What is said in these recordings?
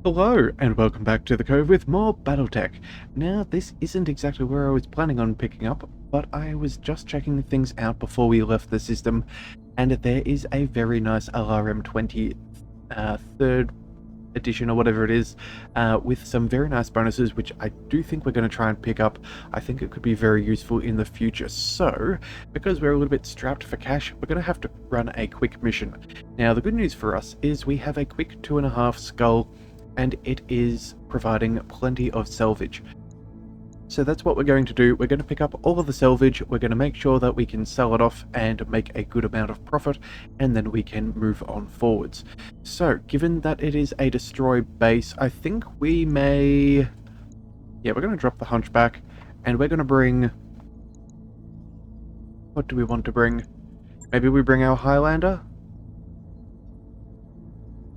Hello, and welcome back to the Cove with more Battletech. Now, this isn't exactly where I was planning on picking up, but I was just checking things out before we left the system, and there is a very nice LRM-20 third edition or whatever it is, with some very nice bonuses, which I do think we're going to try and pick up. I think it could be very useful in the future. So, because we're a little bit strapped for cash, we're going to have to run a quick mission. Now, the good news for us is we have a quick 2.5 skull, and it is providing plenty of salvage. So that's what we're going to do. We're going to pick up all of the salvage, we're going to make sure that we can sell it off and make a good amount of profit, and then we can move on forwards. So, given that it is a destroy base, I think we may... Yeah, we're going to drop the Hunchback, and we're going to bring... What do we want to bring? Maybe we bring our Highlander?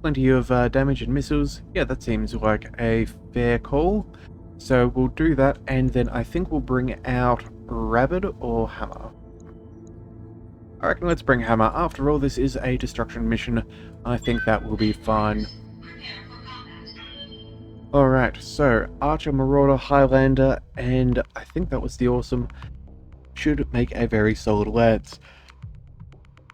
Plenty of damage and missiles. Yeah, that seems like a fair call. So we'll do that, and then I think we'll bring out Rabbit or Hammer. I reckon let's bring Hammer. After all, this is a destruction mission. I think that will be fine. Alright, so Archer, Marauder, Highlander, and I think that was the Awesome. Should make a very solid lance.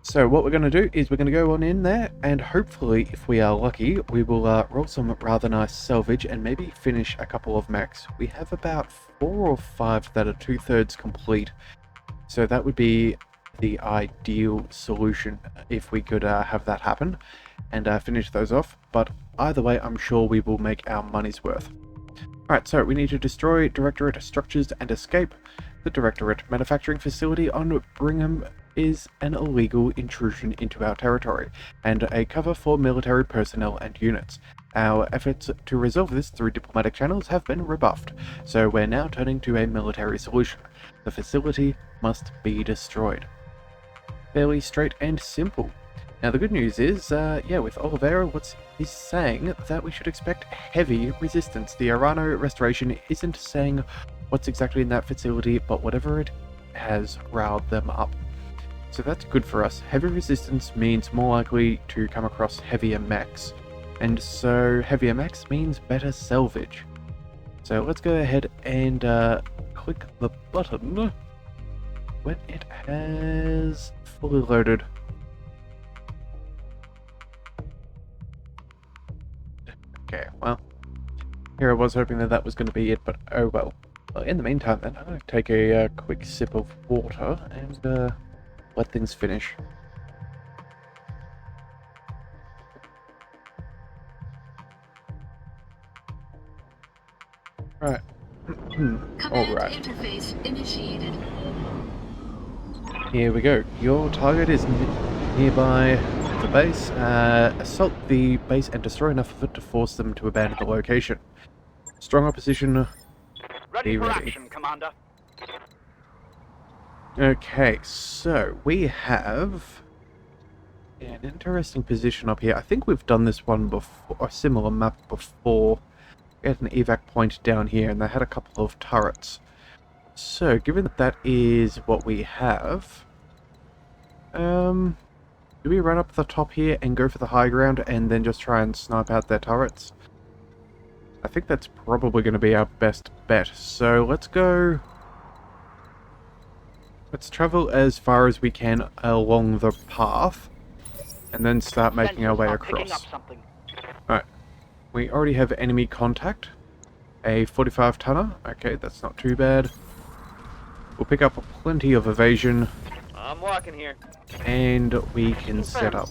So what we're going to do is we're going to go on in there, and hopefully, if we are lucky, we will roll some rather nice salvage and maybe finish a couple of mechs. We have about 4 or 5 that are 2/3 complete, so that would be the ideal solution if we could have that happen and finish those off. But either way, I'm sure we will make our money's worth. Alright, so we need to destroy Directorate structures and escape. The Directorate manufacturing facility on Brigham is an illegal intrusion into our territory, and a cover for military personnel and units. Our efforts to resolve this through diplomatic channels have been rebuffed, so we're now turning to a military solution. The facility must be destroyed. Fairly straight and simple. Now the good news is, yeah, with Oliveira, he's saying that we should expect heavy resistance. The Arano restoration isn't saying what's exactly in that facility, but whatever it has riled them up. So that's good for us. Heavy resistance means more likely to come across heavier mechs. And so heavier mechs means better salvage. So let's go ahead and click the button when it has fully loaded. Okay, well, here I was hoping that that was going to be it, but oh well. Well, in the meantime then, I'm going to take a quick sip of water and let things finish. Right. Alright. Interface initiated. Here we go. Your target is nearby the base. Assault the base and destroy enough of it to force them to abandon the location. Strong opposition. Ready for action, Commander. Okay, so we have an interesting position up here. I think we've done this one before, a similar map before. We had an evac point down here, and they had a couple of turrets. So, given that that is what we have, do we run up the top here and go for the high ground and then just try and snipe out their turrets? I think that's probably going to be our best bet. So, let's go... Let's travel as far as we can along the path, and then start making our way across. Alright, we already have enemy contact. A 45 tonner. Okay, that's not too bad. We'll pick up plenty of evasion. I'm walking here. And we can set up.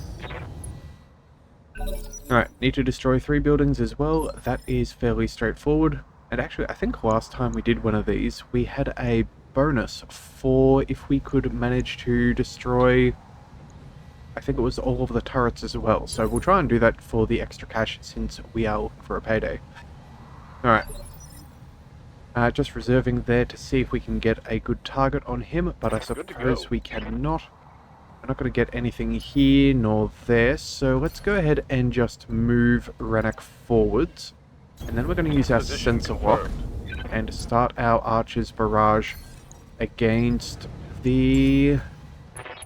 Alright, need to destroy 3 buildings as well. That is fairly straightforward. And actually, I think last time we did one of these, we had a bonus for if we could manage to destroy, I think it was all of the turrets as well. So we'll try and do that for the extra cash since we are looking for a payday. Alright. Just reserving there to see if we can get a good target on him, but I suppose we cannot. We're not going to get anything here nor there, so let's go ahead and just move Rennac forwards. And then we're going to use our sensor lock and start our Archer's barrage against the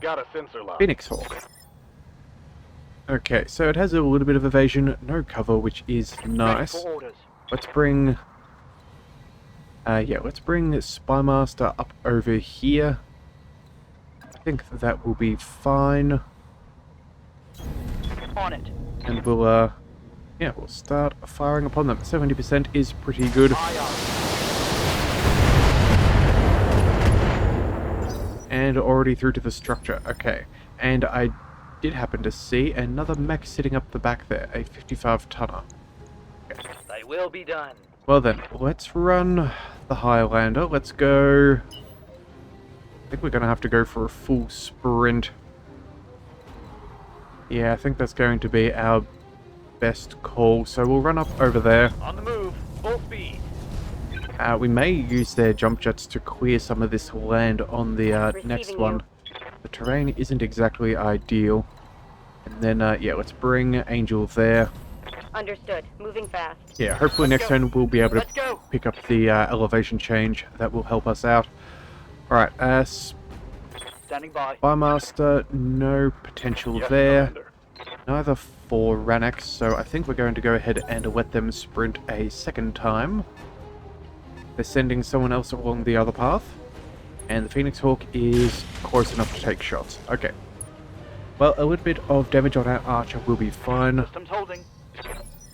Got a sensor lock. Phoenix Hawk. Okay, so it has a little bit of evasion, no cover, which is Ready nice. for orders. Let's bring... let's bring Spymaster up over here. I think that will be fine. On it. And we'll, we'll start firing upon them. 70% is pretty good. And already through to the structure. Okay. And I did happen to see another mech sitting up the back there. A 55-tonner. Okay. They will be done. Well then, let's run the Highlander. Let's go... I think we're going to have to go for a full sprint. Yeah, I think that's going to be our best call. So we'll run up over there. On the move. Full speed. We may use their jump jets to clear some of this land on the next one. The terrain isn't exactly ideal. And then, let's bring Angel there. Understood. Moving fast. Yeah, hopefully next turn we'll be able to pick up the elevation change. That will help us out. Alright, Standing by. Spymaster, no potential there. Neither for Rannox, so I think we're going to go ahead and let them sprint a second time. They're sending someone else along the other path. And the Phoenix Hawk is close enough to take shots. Okay. Well, a little bit of damage on our archer will be fine. Systems holding.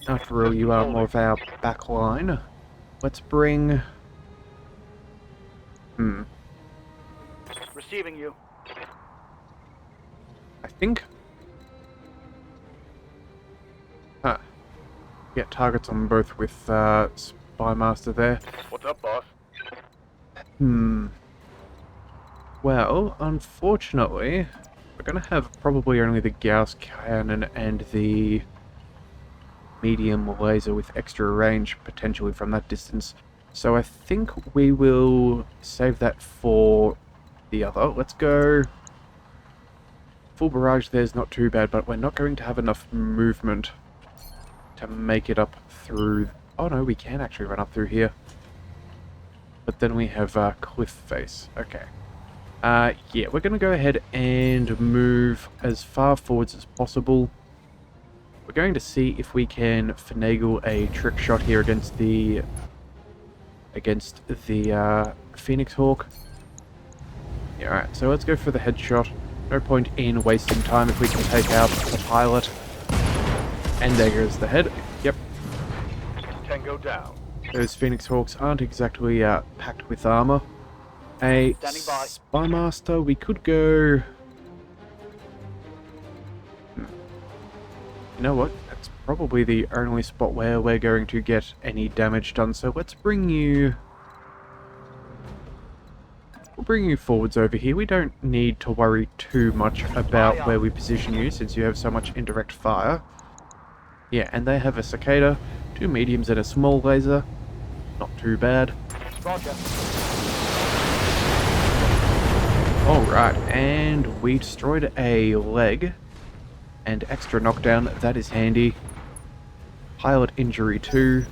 After all, you are more of our back line. Let's bring... Receiving you. I think... Get targets on both with Spymaster there. What's up, boss? Well, unfortunately, we're going to have probably only the Gauss cannon and the medium laser with extra range potentially from that distance. So I think we will save that for the other. Let's go. Full barrage there's not too bad, but we're not going to have enough movement to make it up through... Oh no, we can actually run up through here. But then we have cliff face. Okay. Yeah, we're going to go ahead and move as far forwards as possible. We're going to see if we can finagle a trick shot here against the Phoenix Hawk. Yeah, alright, so let's go for the headshot. No point in wasting time if we can take out the pilot. And there goes the head. Yep. Tango down. Those Phoenix Hawks aren't exactly packed with armor. A Standing by. Spymaster, we could go... You know what? That's probably the only spot where we're going to get any damage done, so let's bring you... We'll bring you forwards over here. We don't need to worry too much about where we position you, since you have so much indirect fire. Yeah, and they have a cicada, 2 mediums and a small laser. Not too bad. Roger. Alright, and we destroyed a leg. And extra knockdown, that is handy. Pilot injury too.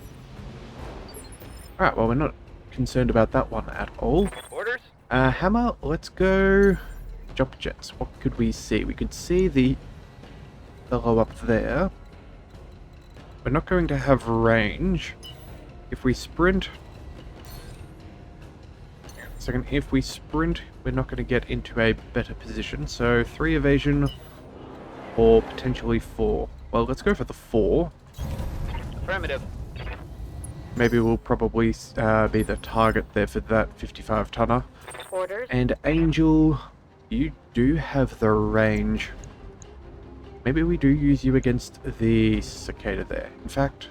Alright, well we're not concerned about that one at all. Orders? Hammer, let's go... Jump jets. What could we see? We could see the fellow up there. We're not going to have range. If we sprint... Second, if we sprint, we're not going to get into a better position. So 3 evasion, or potentially 4. Well, let's go for the 4. Affirmative. Maybe we'll probably be the target there for that 55-tonner. Orders. And Angel, you do have the range. Maybe we do use you against the cicada there. In fact,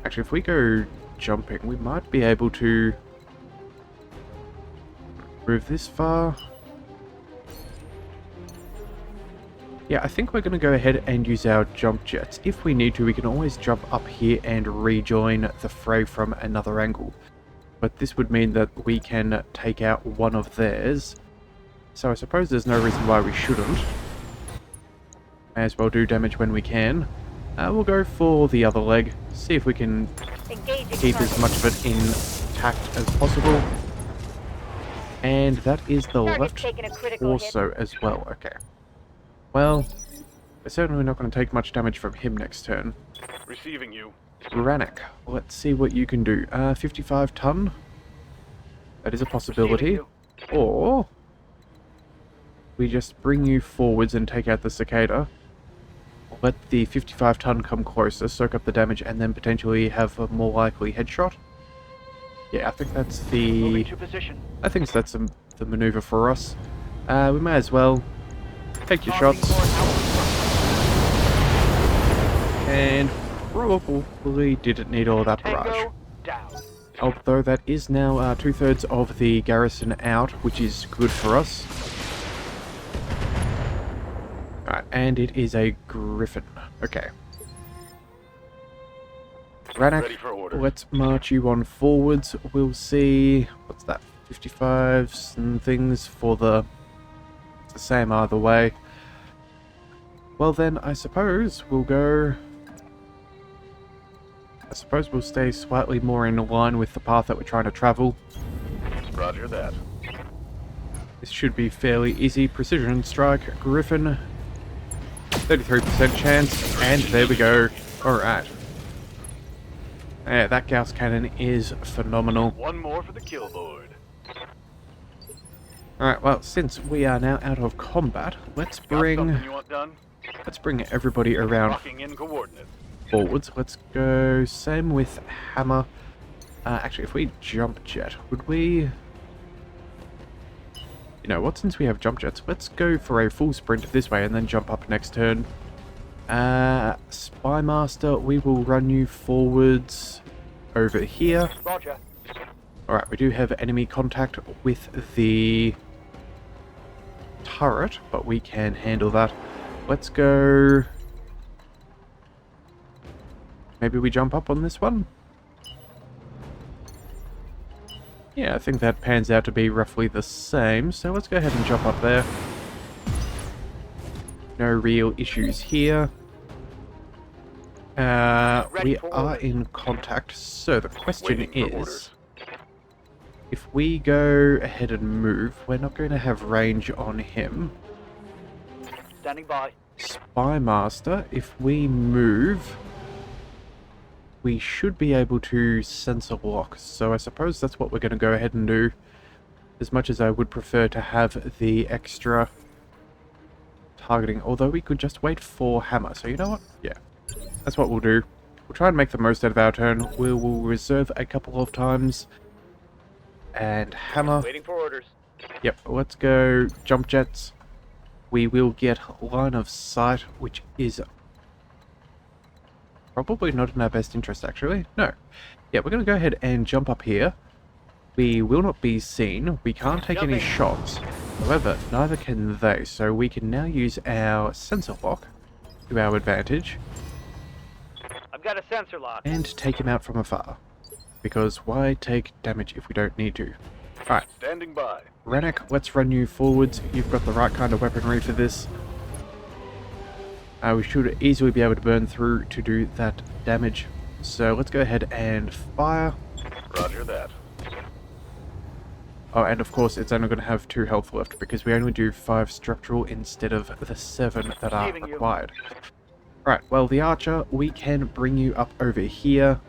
actually, if we go jumping, we might be able to move this far. Yeah, I think we're going to go ahead and use our jump jets. If we need to, we can always jump up here and rejoin the fray from another angle. But this would mean that we can take out one of theirs. So I suppose there's no reason why we shouldn't. May as well do damage when we can. We'll go for the other leg. See if we can keep as much of it intact as possible. And that is the left torso as well. Okay. Well, We're certainly not going to take much damage from him next turn. Receiving you. Ranek, let's see what you can do. 55 ton. That is a Receiving possibility. you. Or we just bring you forwards and take out the cicada. Let the 55 ton come closer, soak up the damage, and then potentially have a more likely headshot. Yeah, I think that's Moving the... to position. I think that's the maneuver for us. We may as well take your Targeting shots. more outward. And probably didn't need all that barrage. Tango down. Although that is now 2/3 of the garrison out, which is good for us. Alright, and it is a griffin. Okay. Ranak, Ready for orders. let's march you on forwards. We'll see... What's that? 55s and things for the... It's the same either way. Well then, I suppose we'll go... I suppose we'll stay slightly more in line with the path that we're trying to travel. Roger that. This should be fairly easy. Precision strike, Griffin, 33% chance, and there we go. Alright. Yeah, that Gauss cannon is phenomenal. One more for the kill board. Alright, well, since we are now out of combat, let's Got bring something you want done? everybody around Locking in coordinates. forwards. Let's go same with hammer. Actually, if we jump jet, would we... You know what, since we have jump jets, let's go for a full sprint this way and then jump up next turn. Spy Master, we will run you forwards over here. Roger. Alright, we do have enemy contact with the turret, but we can handle that. Let's go... Maybe we jump up on this one? Yeah, I think that pans out to be roughly the same, so let's go ahead and jump up there. No real issues here. We are in contact, so the question Waiting for is... orders. If we go ahead and move, we're not going to have range on him. Standing by. Spy Master, if we move... We should be able to sensor lock, so I suppose that's what we're going to go ahead and do. As much as I would prefer to have the extra targeting, although we could just wait for hammer. So you know what? Yeah, that's what we'll do. We'll try and make the most out of our turn. We will reserve a couple of times. And hammer. Waiting for orders. Yep, let's go jump jets. We will get line of sight, which is... probably not in our best interest, actually. No. Yeah, we're going to go ahead and jump up here. We will not be seen. We can't take any shots. However, neither can they, so we can now use our sensor lock to our advantage I've got a sensor lock. and take him out from afar. Because why take damage if we don't need to? Alright, Standing by. Ranak, let's run you forwards. You've got the right kind of weaponry for this. We should easily be able to burn through to do that damage. So let's go ahead and fire. Roger that. Oh, and of course it's only going to have 2 health left because we only do 5 structural instead of the 7 that are Receiving you. required. Right, well the archer, we can bring you up over here.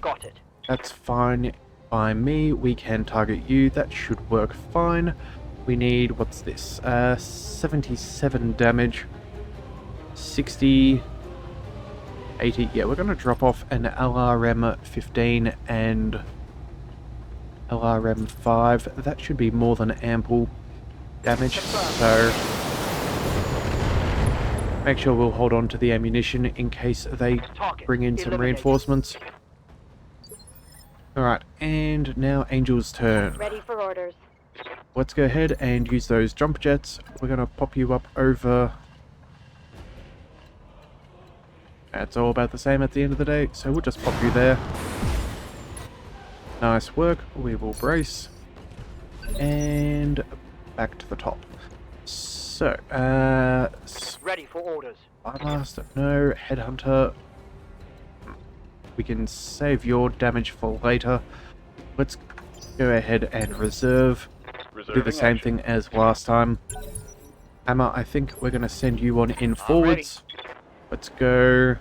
Got it. That's fine by me. We can target you. That should work fine. We need, what's this? 77 damage. 60, 80, yeah, we're going to drop off an LRM 15 and LRM 5. That should be more than ample damage, so make sure we'll hold on to the ammunition in case they Target bring in some eliminated. reinforcements. Alright, and now Angel's turn. Ready for orders. Let's go ahead and use those jump jets. We're going to pop you up over... It's all about the same at the end of the day, so we'll just pop you there. Nice work. We will brace. And back to the top. So, Ready for orders. Spymaster, no. Headhunter. We can save your damage for later. Let's go ahead and reserve. Do the Reserving same action. thing as last time. Hammer, I think we're going to send you on in forwards. Let's go.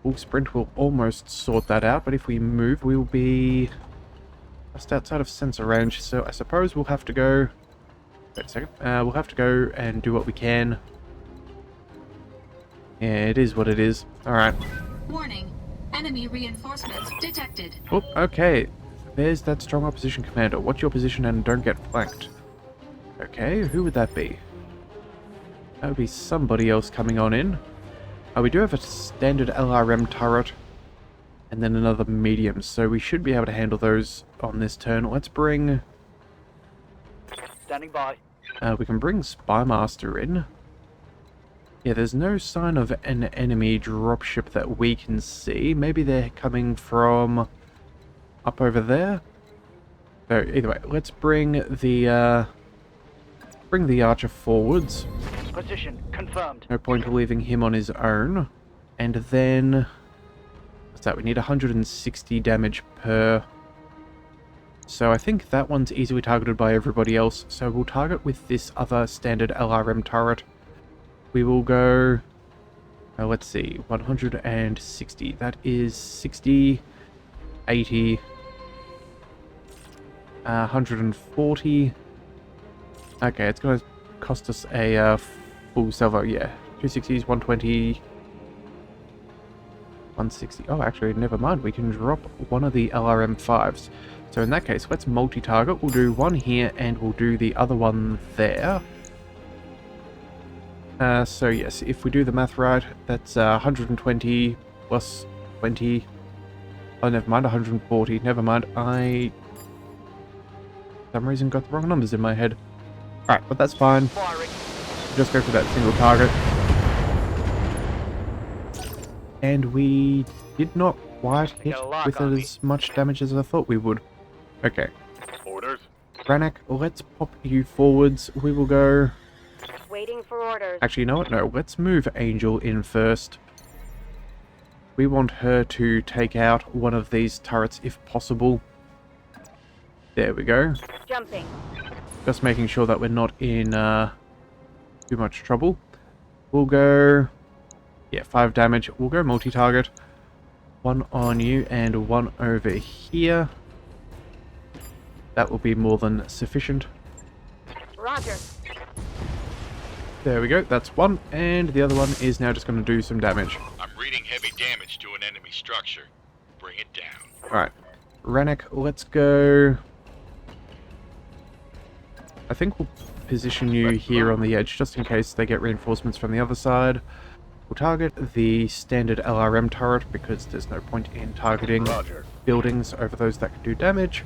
Full sprint will almost sort that out, but if we move, we will be just outside of sensor range. So I suppose we'll have to go... Wait a second. We'll have to go and do what we can. Yeah, it is what it is. Alright. Warning. Enemy reinforcements detected. Oh, okay. There's that strong opposition commander. Watch your position and don't get flanked. Okay, who would that be? That would be somebody else coming on in. Oh, we do have a standard LRM turret. And then another medium, so we should be able to handle those on this turn. Let's bring... Standing by. we can bring Spymaster in. Yeah, there's no sign of an enemy dropship that we can see. Maybe they're coming from up over there. So either way, let's bring the archer forwards. Position confirmed. No point in leaving him on his own. And then what's that? We need 160 damage per. So I think that one's easily targeted by everybody else. So we'll target with this other standard LRM turret. We will go, let's see, 160. That is 60, 80, 140. Okay, it's going to cost us a full salvo, yeah. 260s, 120, 160. Oh, actually, never mind. We can drop one of the LRM5s. So in that case, let's multi-target. We'll do one here, and we'll do the other one there. So yes, if we do the math right, that's 120 plus 20. Oh, never mind, 140. Never mind, I... for some reason got the wrong numbers in my head. Alright, but that's fine. Firing. Just go for that single target. And we did not quite hit Got a lock with on me. as much damage as I thought we would. Okay. Orders. Ranak, let's pop you forwards. We will go... Waiting for orders. Actually, you know what? No, let's move Angel in first. We want her to take out one of these turrets if possible. There we go. Jumping. Just making sure that we're not in too much trouble. We'll go... yeah, 5 damage. We'll go multi-target. One on you and one over here. That will be more than sufficient. Roger. There we go, that's one, and the other one is now just going to do some damage. I'm reading heavy damage to an enemy structure. Bring it down. Alright, Ranak, let's go... I think we'll position you here on the edge, just in case they get reinforcements from the other side. We'll target the standard LRM turret, because there's no point in targeting Roger. buildings over those that can do damage.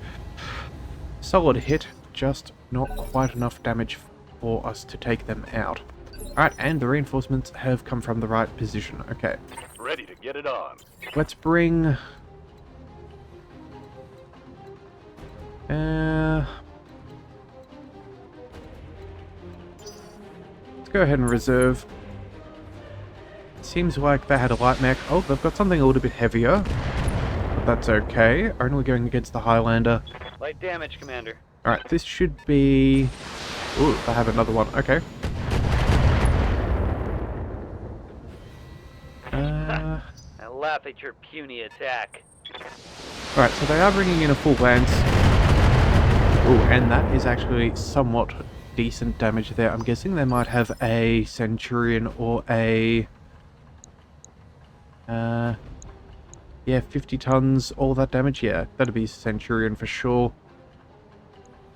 Solid hit, just not quite enough damage for us to take them out. Alright, and the reinforcements have come from the right position. Okay, Ready to get it on. let's bring... let's go ahead and reserve. Seems like they had a light mech. Oh, they've got something a little bit heavier. But that's okay. Only going against the Highlander. Light damage, Commander. Alright, this should be... ooh, I have another one. Okay. I laugh at your puny attack. Alright, so they are bringing in a full lance. Ooh, and that is actually somewhat decent damage there. I'm guessing they might have a Centurion or a... yeah, 50 tons, all that damage. Yeah, that'd be Centurion for sure.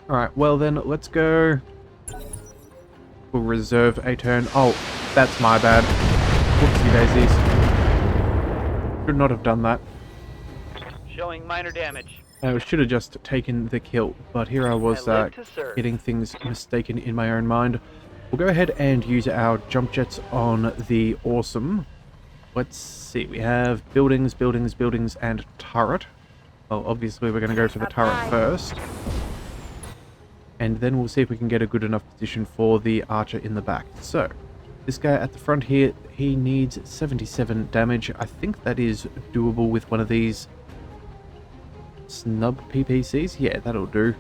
Alright, well then, let's go. We'll reserve a turn. Oh, that's my bad. Whoopsie daisies. Should not have done that. Showing minor damage. I should have just taken the kill, but here I was I live to serve. getting things mistaken in my own mind. We'll go ahead and use our jump jets on the Awesome. Let's see, we have buildings, buildings, buildings, and turret. Well, obviously we're going to go for the turret first. And then we'll see if we can get a good enough position for the archer in the back. So, this guy at the front here, he needs 77 damage. I think that is doable with one of these snub PPCs. Yeah, that'll do.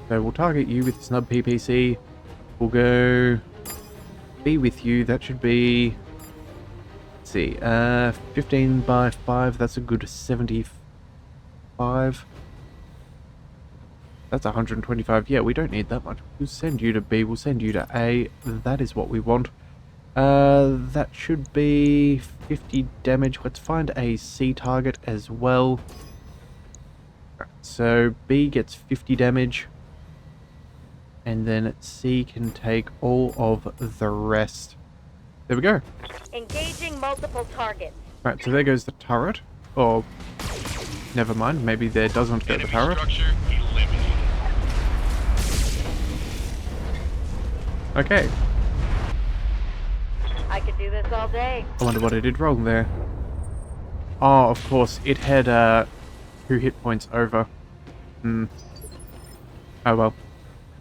So we'll target you with snub PPC. We'll go B with you. That should be, let's see, 15 by 5. That's a good 75. That's 125. Yeah, we don't need that much. We'll send you to B. We'll send you to A. That is what we want. That should be 50 damage. Let's find a C target as well. So B gets 50 damage. And then C can take all of the rest. There we go. Engaging multiple targets. Right, so there goes the turret. Or, never mind, maybe there doesn't go the Enemy turret. structure eliminated. Okay, I could do this all day. I wonder what I did wrong there. Oh, of course, it had 2 hit points over. Oh well.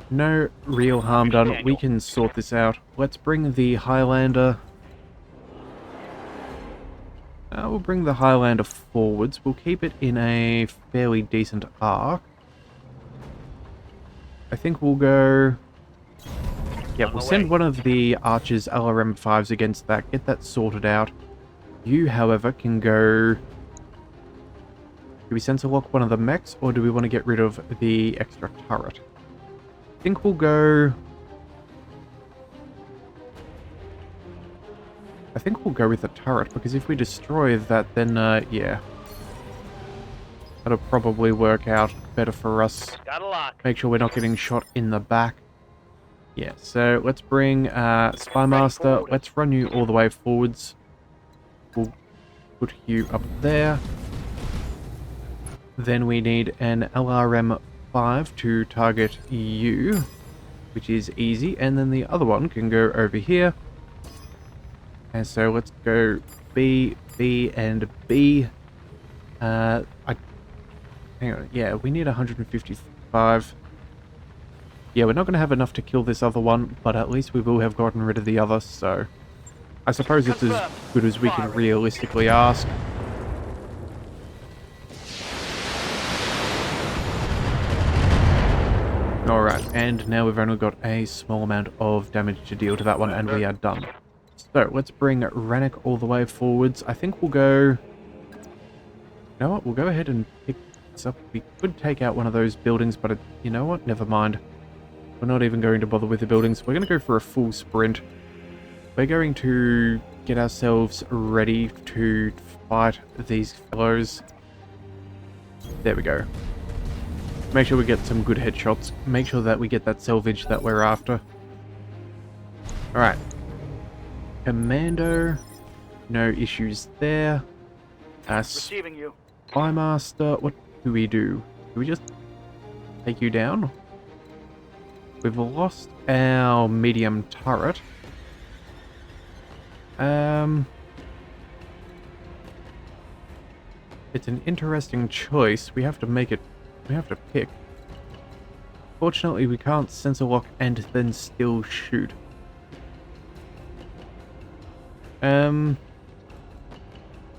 No real harm done. We can sort this out. Let's bring the Highlander. We'll bring the Highlander forwards. We'll keep it in a fairly decent arc. I think we'll go... Yeah, we'll send one of the Archer's LRM-5s against that. Get that sorted out. You, however, can go... Do we sensor lock one of the mechs, or do we want to get rid of the extra turret? I think we'll go... I think we'll go with the turret, because if we destroy that, then, yeah. That'll probably work out better for us. Got a lock. Make sure we're not getting shot in the back. Yeah, so let's bring Spy Master. Let's run you all the way forwards. We'll put you up there. Then we need an LRM-5 to target you, which is easy. And then the other one can go over here. And so let's go B, B, and B. Hang on. Yeah, we need 155. Yeah, we're not going to have enough to kill this other one, but at least we will have gotten rid of the other, so... I suppose it's as good as we can realistically ask. Alright, and now we've only got a small amount of damage to deal to that one, and we are done. So, let's bring Rannick all the way forwards. I think we'll go... You know what? We'll go ahead and pick this up. We could take out one of those buildings, but you know what? Never mind. We're not even going to bother with the buildings. We're going to go for a full sprint. We're going to get ourselves ready to fight these fellows. There we go. Make sure we get some good headshots. Make sure that we get that salvage that we're after. Alright. Commando. No issues there. Receiving you. Spy Master. What do we do? Do we just take you down? We've lost our medium turret. It's an interesting choice. We have to make it... We have to pick. Fortunately, we can't sensor lock and then still shoot.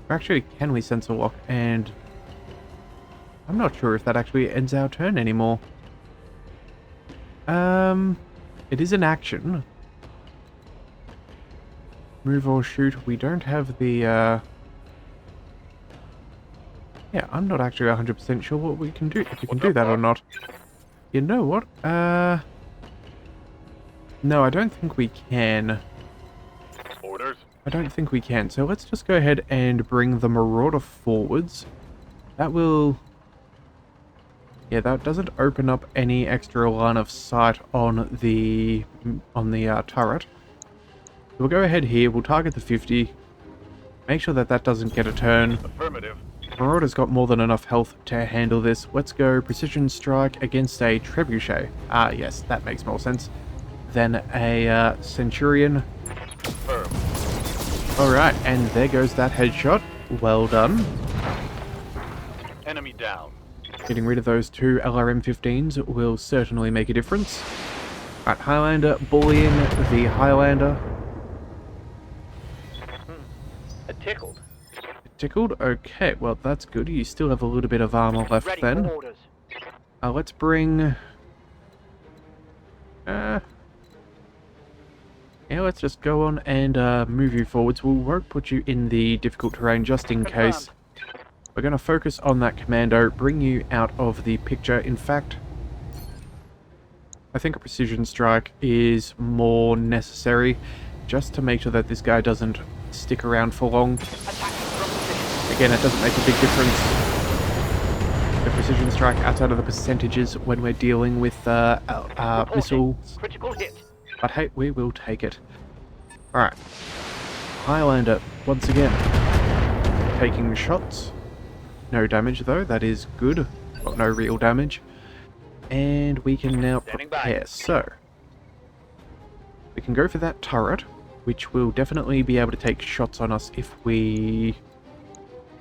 Actually, can we sensor lock and... I'm not sure if that actually ends our turn anymore. It is an action. Move or shoot. We don't have the, Yeah, I'm not actually 100% sure what we can do, if we can do that or not. You know what? No, I don't think we can. Orders. I don't think we can. So let's just go ahead and bring the Marauder forwards. That will... Yeah, that doesn't open up any extra line of sight on the turret. So we'll go ahead here, we'll target the 50. Make sure that that doesn't get a turn. Affirmative. Marauder's got more than enough health to handle this. Let's go precision strike against a trebuchet. Ah, yes, that makes more sense than a Centurion. Confirm. Alright, and there goes that headshot. Well done. Enemy down. Getting rid of those 2 LRM-15s will certainly make a difference. Alright, Highlander bullying the Highlander. Tickled. Tickled? Okay, well that's good. You still have a little bit of armor left Ready then. for orders. Let's bring... Yeah, let's just go on and move you forwards. We won't put you in the difficult terrain just in case. We're going to focus on that commando, bring you out of the picture. In fact, I think a precision strike is more necessary just to make sure that this guy doesn't stick around for long. Again, it doesn't make a big difference. The precision strike outside of the percentages when we're dealing with missiles. Critical hit. But hey, we will take it. Alright. Highlander, once again. Taking shots. No damage though, that is good. Got no real damage. And we can now prepare. So, we can go for that turret, which will definitely be able to take shots on us if we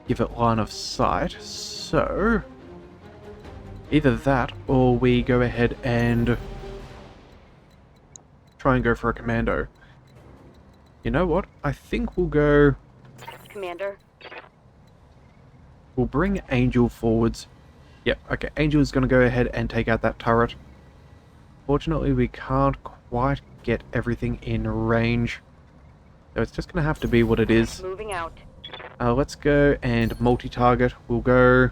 give it line of sight. So, either that, or we go ahead and try and go for a commando. You know what? I think we'll go... Commander. We'll bring Angel forwards. Yep, okay, Angel's going to go ahead and take out that turret. Fortunately, we can't quite get everything in range. So it's just going to have to be what it is. Moving out. Let's go and multi-target. We'll go...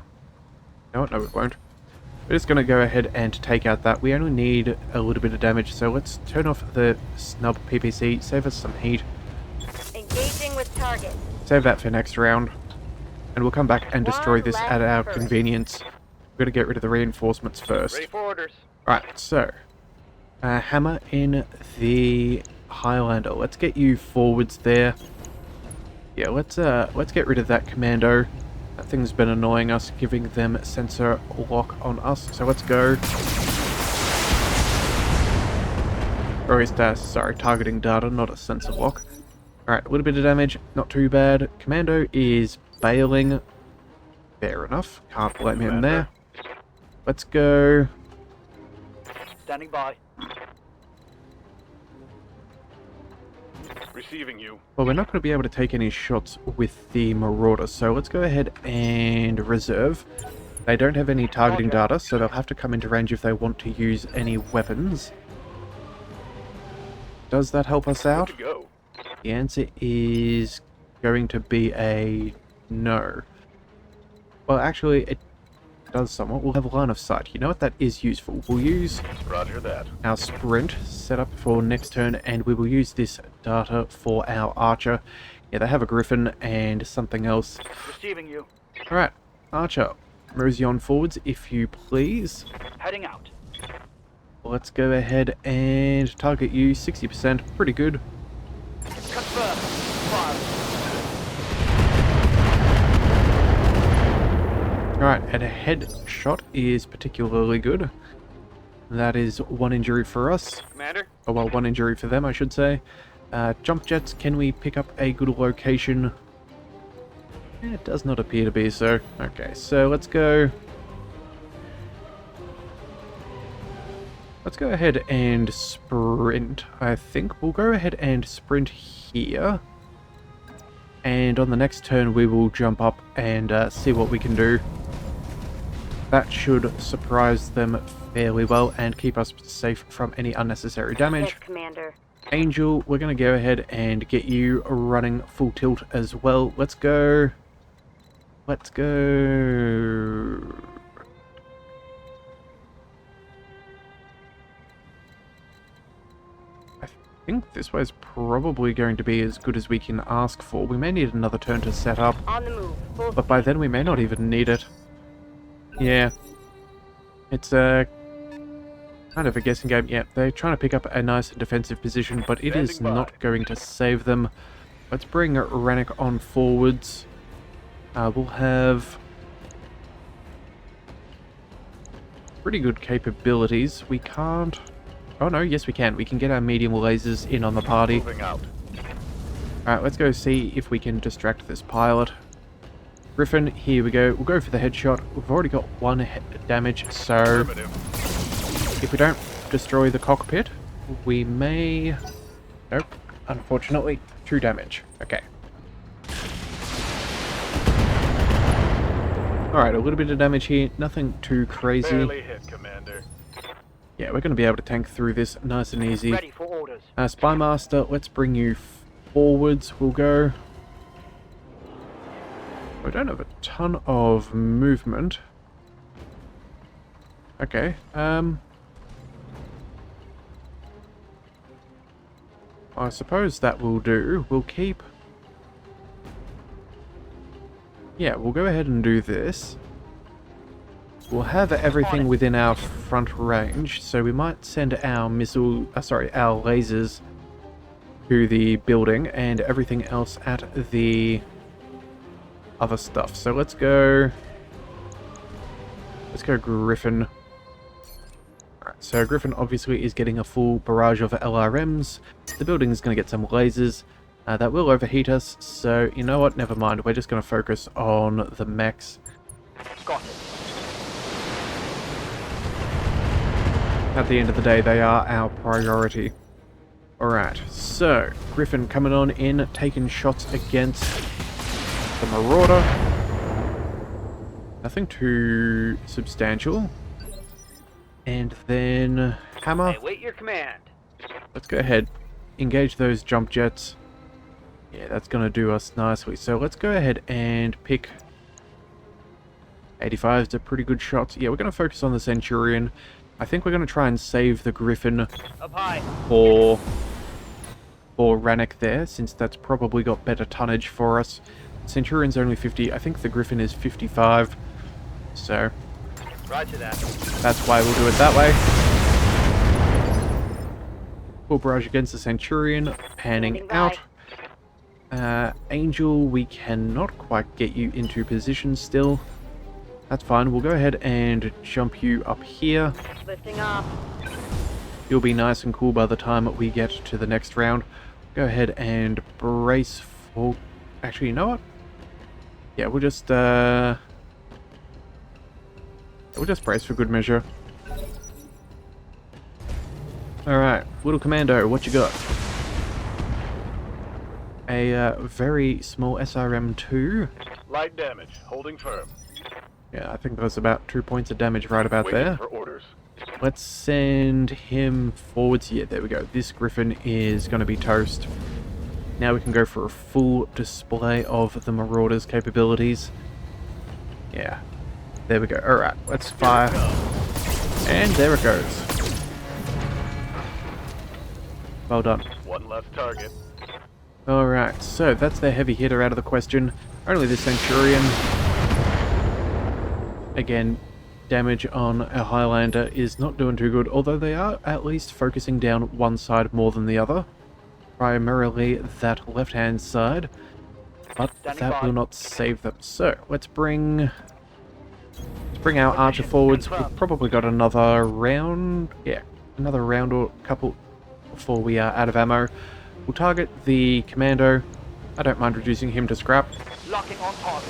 No, it won't. We're just going to go ahead and take out that. We only need a little bit of damage, so let's turn off the snub PPC, save us some heat. Engaging with target. Save that for next round. And we'll come back and destroy this at our convenience. We've got to get rid of the reinforcements first. Ready for orders. Right, so... Hammer in the Highlander. Let's get you forwards there. Yeah, let's get rid of that commando. That thing's been annoying us, giving them sensor lock on us. So let's go. Or is that, sorry, targeting data, not a sensor lock. Alright, a little bit of damage, not too bad. Commando is bailing. Fair enough, can't blame him there. Let's go. Standing by. Receiving you. Well, we're not going to be able to take any shots with the Marauder, so let's go ahead and reserve. They don't have any targeting data, so they'll have to come into range if they want to use any weapons. Does that help us out? Good to go. The answer is going to be a no. Well, actually, it does somewhat. We'll have a line of sight. You know what? That is useful. We'll use Roger that. our sprint set up for next turn, and we will use this data for our archer. Yeah, they have a griffin and something else. Receiving you. Alright, archer, mosey on forwards if you please. Heading out. Let's go ahead and target you 60%. Pretty good. Confirm. Fire. Alright, and a headshot is particularly good. That is one injury for us. Commander. Oh, well, one injury for them, I should say. Jump jets, can we pick up a good location? It does not appear to be so. Okay, so let's go... Let's go ahead and sprint. I think we'll go ahead and sprint here. And on the next turn, we will jump up and see what we can do. That should surprise them fairly well and keep us safe from any unnecessary damage. Yes, Commander. Angel, we're going to go ahead and get you running full tilt as well. Let's go. Let's go. I think this way is probably going to be as good as we can ask for. We may need another turn to set up, On the move. Full but by then we may not even need it. Yeah. It's a kind of a guessing game. Yeah, they're trying to pick up a nice defensive position, but it is not going to save them. Let's bring Rennick on forwards. We'll have pretty good capabilities. We can't... Oh no, yes we can. We can get our medium lasers in on the party. Moving out. Alright, let's go see if we can distract this pilot. Griffin, here we go. We'll go for the headshot. We've already got one damage, so Affirmative. if we don't destroy the cockpit, we may... Nope, unfortunately, 2 damage. Okay. Alright, a little bit of damage here. Nothing too crazy. Barely hit, Commander. Yeah, we're going to be able to tank through this nice and easy. Ready for orders. Spymaster, let's bring you forwards. We'll go. We don't have a ton of movement. Okay. I suppose that will do. We'll keep. Yeah, we'll go ahead and do this. We'll have everything within our front range, so we might send our our lasers to the building and everything else at the other stuff. So let's go Griffin. Alright, so Griffin obviously is getting a full barrage of LRMs. The building is going to get some lasers. That will overheat us, so you know what, never mind. We're just going to focus on the mechs. Got it. At the end of the day, they are our priority. Alright, so Griffin coming on in, taking shots against the Marauder. Nothing too substantial. And then Hammer. Hey, wait your command. Let's go ahead, engage those jump jets. Yeah, that's going to do us nicely. So let's go ahead and pick 85 is a pretty good shot. Yeah, we're going to focus on the Centurion. I think we're going to try and save the Griffin Up high. for Rannoch there, since that's probably got better tonnage for us. Centurion's only 50. I think the Griffin is 55. So Roger that. that's why we'll do it that way. Full barrage against the Centurion, panning out. Angel, we cannot quite get you into position still. That's fine. We'll go ahead and jump you up here. Lifting off. You'll be nice and cool by the time we get to the next round. Go ahead and brace for... Actually, you know what? Yeah, we'll just brace for good measure. Alright, little commando, what you got? A very small SRM-2. Light damage. Holding firm. Yeah, I think that's about 2 points of damage right about there. For orders. Let's send him forwards. Yeah, there we go. This Griffin is going to be toast. Now we can go for a full display of the Marauder's capabilities. Yeah, there we go. Alright, let's fire. And there it goes. Well done. One less target. Alright, so that's their heavy hitter out of the question. Only the Centurion. Again, damage on a Highlander is not doing too good, although they are at least focusing down one side more than the other. Primarily that left-hand side, but that will not save them. So, let's bring our archer forwards. We've probably got another round, yeah, another round or couple before we are out of ammo. We'll target the commando. I don't mind reducing him to scrap. Locking on target.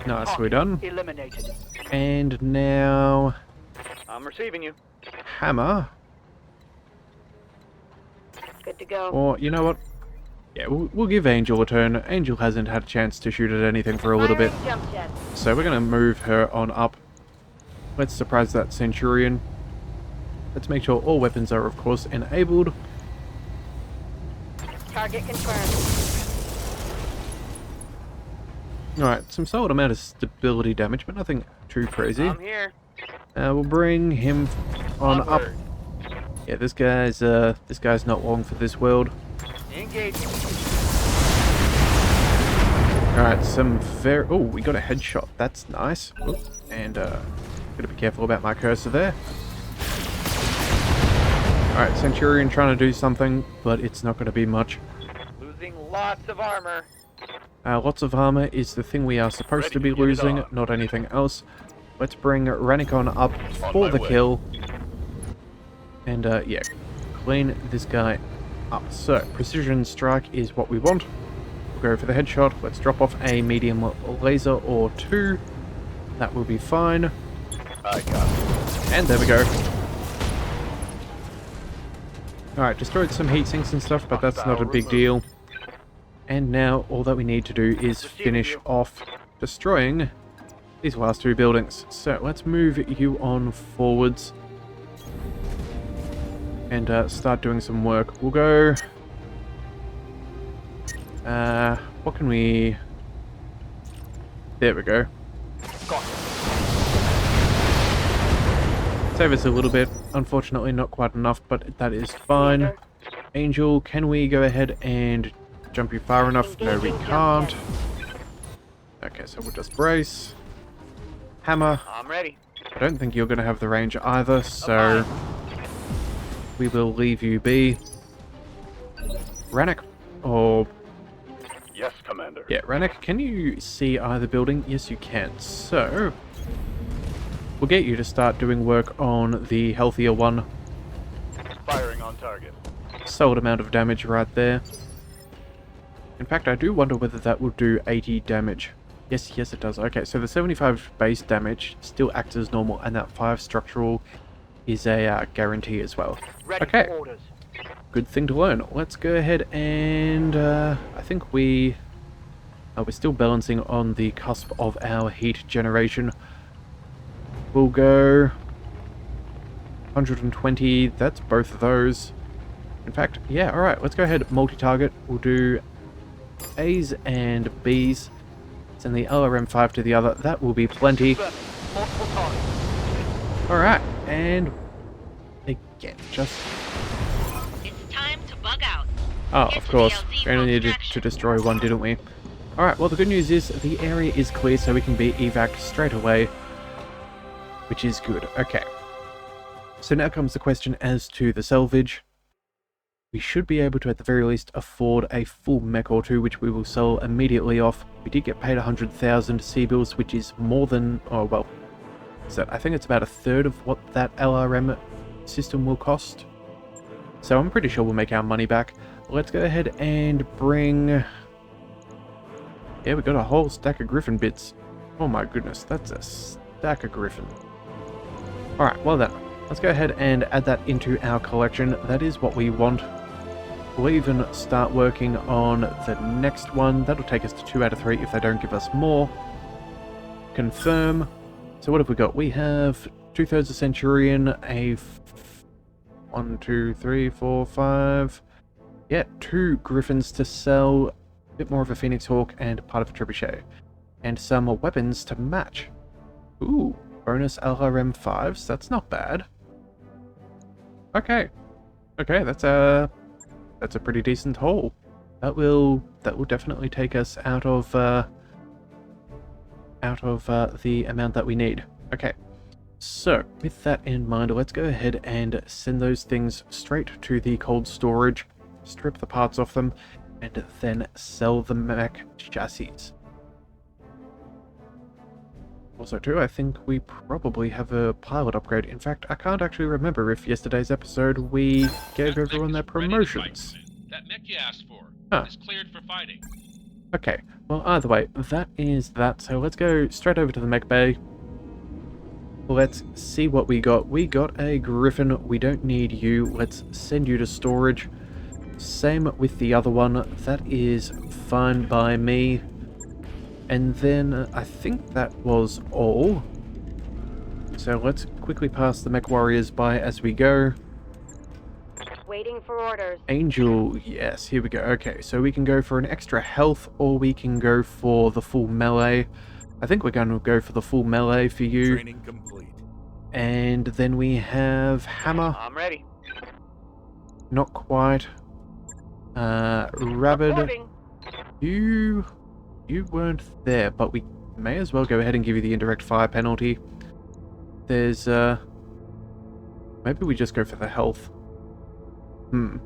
Nicely done. Eliminated. And now I'm receiving you. Hammer. Good to go. Or, you know what? Yeah, we'll give Angel a turn. Angel hasn't had a chance to shoot at anything for a little bit. Firing jump jets. So we're going to move her on up. Let's surprise that Centurion. Let's make sure all weapons are, of course, enabled. Target confirmed. Alright, some solid amount of stability damage, but nothing too crazy. I'm here. We'll bring him on up. Onward. Yeah, this guy's not long for this world. Engaging. Alright, some very... Oh, we got a headshot. That's nice. Oop. And, gotta be careful about my cursor there. Alright, Centurion trying to do something, but it's not going to be much. Losing lots of armor. Lots of armor is the thing we are supposed to be losing, not anything else. Let's bring Rannicon up for the kill. And, yeah, clean this guy up. So, precision strike is what we want. We'll go for the headshot. Let's drop off a medium laser or two. That will be fine. I got it. And there we go. Alright, destroyed some heat sinks and stuff, but that's not a big deal. And now all that we need to do is finish off destroying these last two buildings. So let's move you on forwards and start doing some work. We'll go... what can we... There we go. Save us a little bit. Unfortunately, not quite enough, but that is fine. Angel, can we go ahead and jump you far enough? No, we can't. Okay, so we'll just brace. Hammer. I'm ready. I don't think you're going to have the range either, so we will leave you be. Rannoch, or... Yes, Commander. Yeah, Rannoch, can you see either building? Yes, you can. So, we'll get you to start doing work on the healthier one. Firing on target. Solid amount of damage right there. In fact, I do wonder whether that will do 80 damage. Yes, it does. Okay, so the 75 base damage still acts as normal, and that 5 structural is a guarantee as well. Ready Okay, for orders. good thing to learn. Let's go ahead and I think we're still balancing on the cusp of our heat generation. We'll go 120. That's both of those. In fact, yeah. All right. Let's go ahead multi-target. We'll do A's and B's. Send the LRM-5 to the other. That will be plenty. Multiple targets. Alright, and again, just... It's time to bug out. Oh, of course. We only needed to destroy one, didn't we? Alright, well the good news is the area is clear, so we can be evac straight away, which is good. Okay. So now comes the question as to the salvage. We should be able to, at the very least, afford a full mech or two, which we will sell immediately off. We did get paid 100,000 C-bills, which is more than... Oh, well... So I think it's about a third of what that LRM system will cost. So I'm pretty sure we'll make our money back. Let's go ahead and bring... Yeah, we got a whole stack of Griffin bits. Oh my goodness, that's a stack of Griffin. Alright, well then. Let's go ahead and add that into our collection. That is what we want. We'll even start working on the next one. That'll take us to 2 out of 3 if they don't give us more. Confirm. So what have we got? We have 2/3 a Centurion, a 1, 2, 3, 4, 5. Yeah, 2 Griffins to sell, a bit more of a Phoenix Hawk, and part of a Trebuchet. And some weapons to match. Ooh, bonus LRM-5s. That's not bad. Okay. Okay, that's a pretty decent haul. That will definitely take us out of the amount that we need. Okay. So, with that in mind, let's go ahead and send those things straight to the cold storage, strip the parts off them, and then sell the mech chassis. Also too, I think we probably have a pilot upgrade. In fact, I can't actually remember if yesterday's episode we gave everyone their promotions. That mech you asked for is cleared for fighting. Okay, well either way, that is that. So let's go straight over to the mech bay. Let's see what we got. We got a Griffin. We don't need you. Let's send you to storage. Same with the other one. That is fine by me. And then I think that was all. So let's quickly pass the MechWarriors by as we go. Waiting for orders. Angel, yes, here we go. Okay, so we can go for an extra health, or we can go for the full melee. I think we're going to go for the full melee for you. Training complete. And then we have Hammer. I'm ready. Not quite. Rabid. Reporting. You weren't there, but we may as well go ahead and give you the indirect fire penalty. There's, maybe we just go for the health. You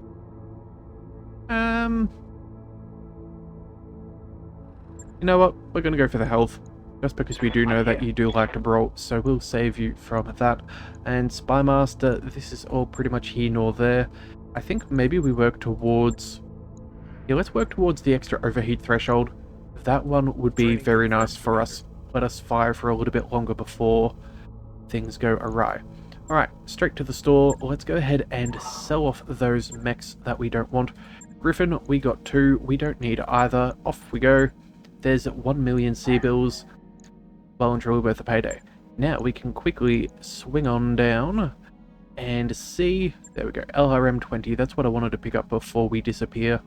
know what? We're going to go for the health. Just because we do know that you do like to brawl, so we'll save you from that. And Spymaster, this is all pretty much here nor there. I think maybe we work towards... Yeah, let's work towards the extra overheat threshold. That one would be very nice for us. Let us fire for a little bit longer before things go awry. Alright, straight to the store. Let's go ahead and sell off those mechs that we don't want. Griffin, we got 2. We don't need either. Off we go. There's 1 million C-bills. well and truly worth a payday. Now we can quickly swing on down and see, there we go, LRM 20, that's what I wanted to pick up before we disappear.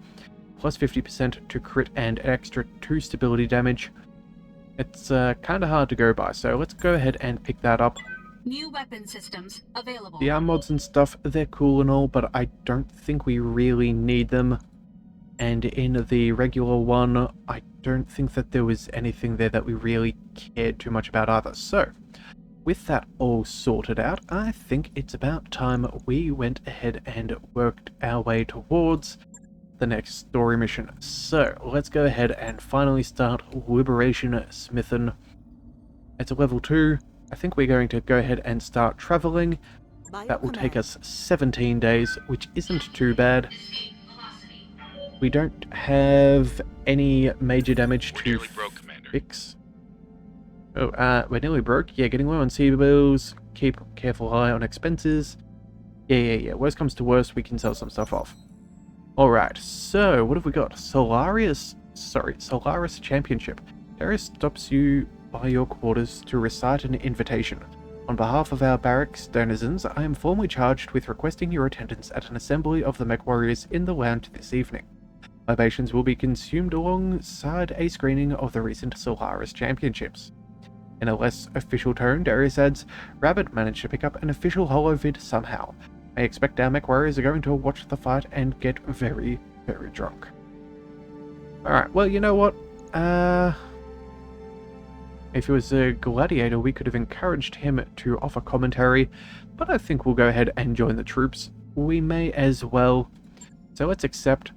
Plus 50% to crit and an extra 2 stability damage. It's kind of hard to go by, so let's go ahead and pick that up. New weapon systems available. The arm mods and stuff, they're cool and all, but I don't think we really need them. And in the regular one, I don't think that there was anything there that we really cared too much about either. So, with that all sorted out, I think it's about time we went ahead and worked our way towards the next story mission. So, let's go ahead and finally start Liberation Smithin'. It's a level 2. I think we're going to go ahead and start traveling. That will take us 17 days, which isn't too bad. We don't have any major damage to fix. Oh, we're nearly broke. Yeah, getting low on sea bills. Keep a careful eye on expenses. Yeah. Worst comes to worst, we can sell some stuff off. Alright, so what have we got? Solaris Championship. Darius stops you by your quarters to recite an invitation. On behalf of our barracks denizens, I am formally charged with requesting your attendance at an assembly of the MechWarriors in the lounge this evening. Libations will be consumed alongside a screening of the recent Solaris Championships. In a less official tone, Darius adds, Rabbit managed to pick up an official holovid somehow. I expect our MechWarriors are going to watch the fight and get very, very drunk. Alright, well, you know what? If it was a gladiator, we could have encouraged him to offer commentary, but I think we'll go ahead and join the troops. We may as well. So let's accept.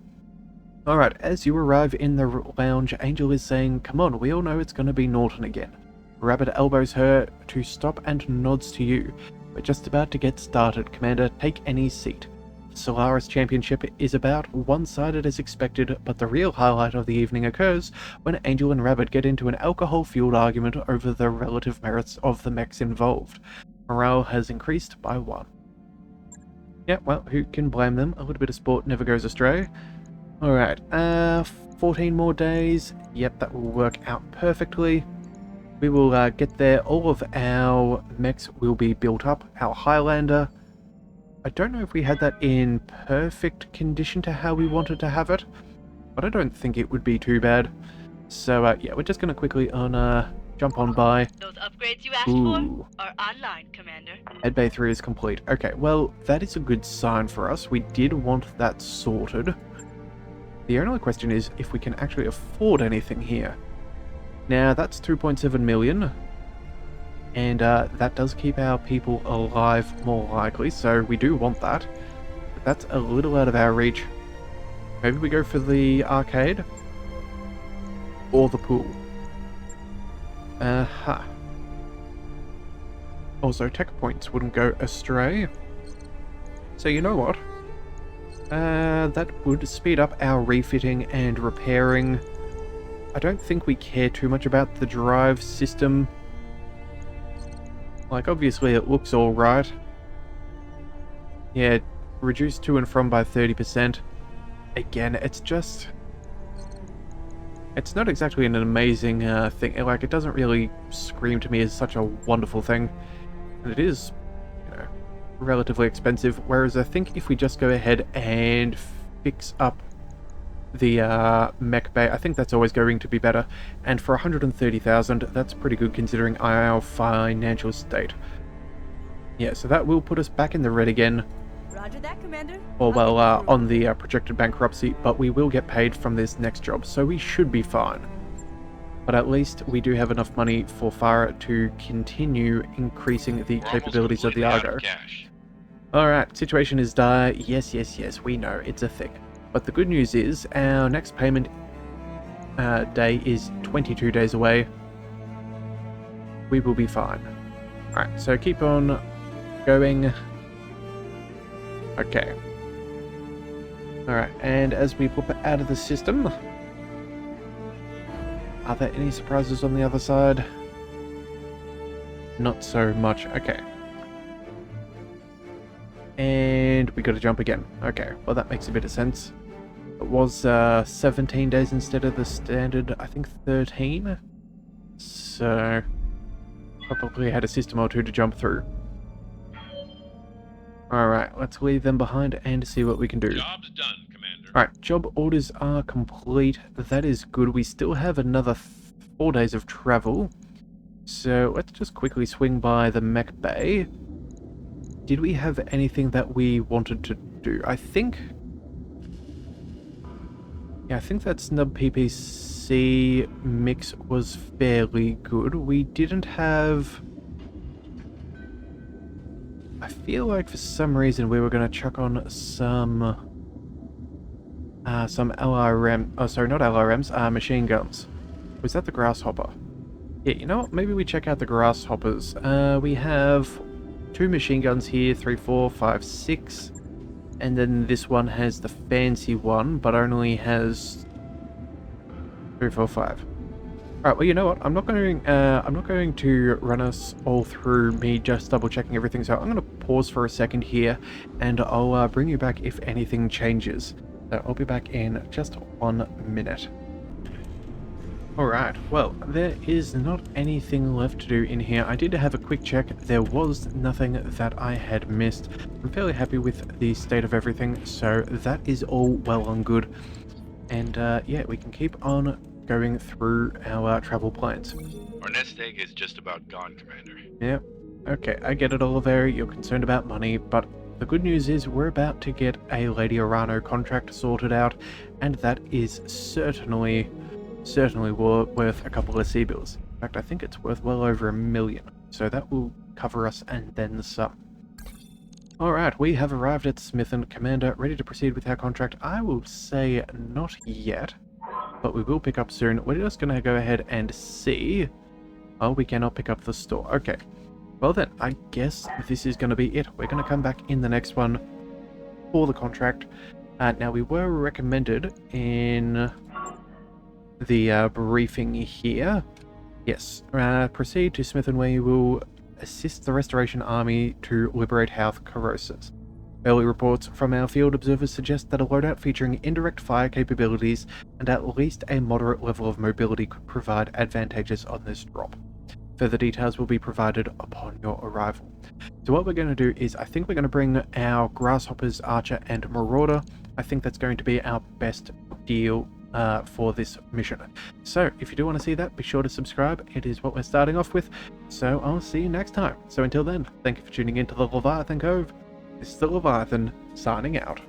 Alright, as you arrive in the lounge, Angel is saying, come on, we all know it's going to be Norton again. Rabbit elbows her to stop and nods to you. We're just about to get started, Commander. Take any seat. The Solaris Championship is about one-sided as expected, but the real highlight of the evening occurs when Angel and Rabbit get into an alcohol-fueled argument over the relative merits of the mechs involved. Morale has increased by 1. Yeah, well, who can blame them? A little bit of sport never goes astray. Alright, 14 more days. Yep, that will work out perfectly. We will get there. All of our mechs will be built up. Our Highlander. I don't know if we had that in perfect condition to how we wanted to have it, but I don't think it would be too bad. So, yeah, we're just going to quickly jump on by. Those upgrades you asked for are online, Commander. Head Bay 3 is complete. Okay, well, that is a good sign for us. We did want that sorted. The only question is if we can actually afford anything here. Now, that's 2.7 million. And that does keep our people alive more likely, so we do want that. But that's a little out of our reach. Maybe we go for the arcade? Or the pool? Also, tech points wouldn't go astray. So you know what? That would speed up our refitting and repairing. I don't think we care too much about the drive system. Like, obviously it looks alright. Yeah, reduced to and from by 30%. Again, it's just... it's not exactly an amazing thing. Like, it doesn't really scream to me as such a wonderful thing. And it is, you know, relatively expensive. Whereas I think if we just go ahead and fix up the mech bay, I think that's always going to be better. And for 130,000, that's pretty good considering our financial state. Yeah, so that will put us back in the red again. Roger that, Commander. Or, well, on the projected bankruptcy, but we will get paid from this next job, so we should be fine. But at least we do have enough money for Farah to continue increasing the capabilities of the Argo. Alright, situation is dire. Yes, we know, it's a thing. But the good news is, our next payment day is 22 days away. We will be fine. Alright, so keep on going. Okay. Alright, and as we pop it out of the system, are there any surprises on the other side? Not so much. Okay. And we gotta jump again. Okay, well that makes a bit of sense. It was 17 days instead of the standard, I think 13. So, Probably had a system or two to jump through. Alright, let's leave them behind and see what we can do. Job's done, Commander. Alright, job orders are complete. That is good. We still have another 4 days of travel. So let's just quickly swing by the mech bay. Did we have anything that we wanted to do? I think... Yeah, I think that snub PPC mix was fairly good. We didn't have... I feel like for some reason we were going to chuck on some LRM... Oh, sorry, not LRMs, machine guns. Was that the Grasshopper? Yeah, you know what? Maybe we check out the Grasshoppers. We have 2 machine guns here, 3, 4, 5, 6. And then this one has the fancy one, but only has 3, 4, 5. Alright, well, you know what? I'm not going to run us all through me just double checking everything, so I'm going to pause for a second here, and I'll bring you back if anything changes. So I'll be back in just 1 minute. Alright, well, there is not anything left to do in here. I did have a quick check. There was nothing that I had missed. I'm fairly happy with the state of everything, so that is all well and good. And yeah, we can keep on going through our travel plans. Our nest egg is just about gone, Commander. Yeah, okay, I get it, Oliver. You're concerned about money, but the good news is we're about to get a Lady Arano contract sorted out, and that is certainly worth a couple of C-bills. In fact, I think it's worth well over $1 million, so that will cover us and then some. Alright, we have arrived at Smith & Commander, ready to proceed with our contract. I will say not yet, but we will pick up soon. We're just going to go ahead and see. Oh, we cannot pick up the store. Okay. Well then, I guess this is going to be it. We're going to come back in the next one for the contract. Now, we were recommended in the briefing here. Yes, proceed to Smith & where you will assist the Restoration Army to liberate House Corrosas. Early reports from our field observers suggest that a loadout featuring indirect fire capabilities and at least a moderate level of mobility could provide advantages on this drop. Further details will be provided upon your arrival. So what we're going to do is, I think we're going to bring our Grasshoppers, Archer and Marauder. I think that's going to be our best deal for this mission. So if you do want to see that, be sure to subscribe. It is what we're starting off with. So I'll see you next time. So until then, thank you for tuning in to the Leviathan Cove. This is the Leviathan, signing out.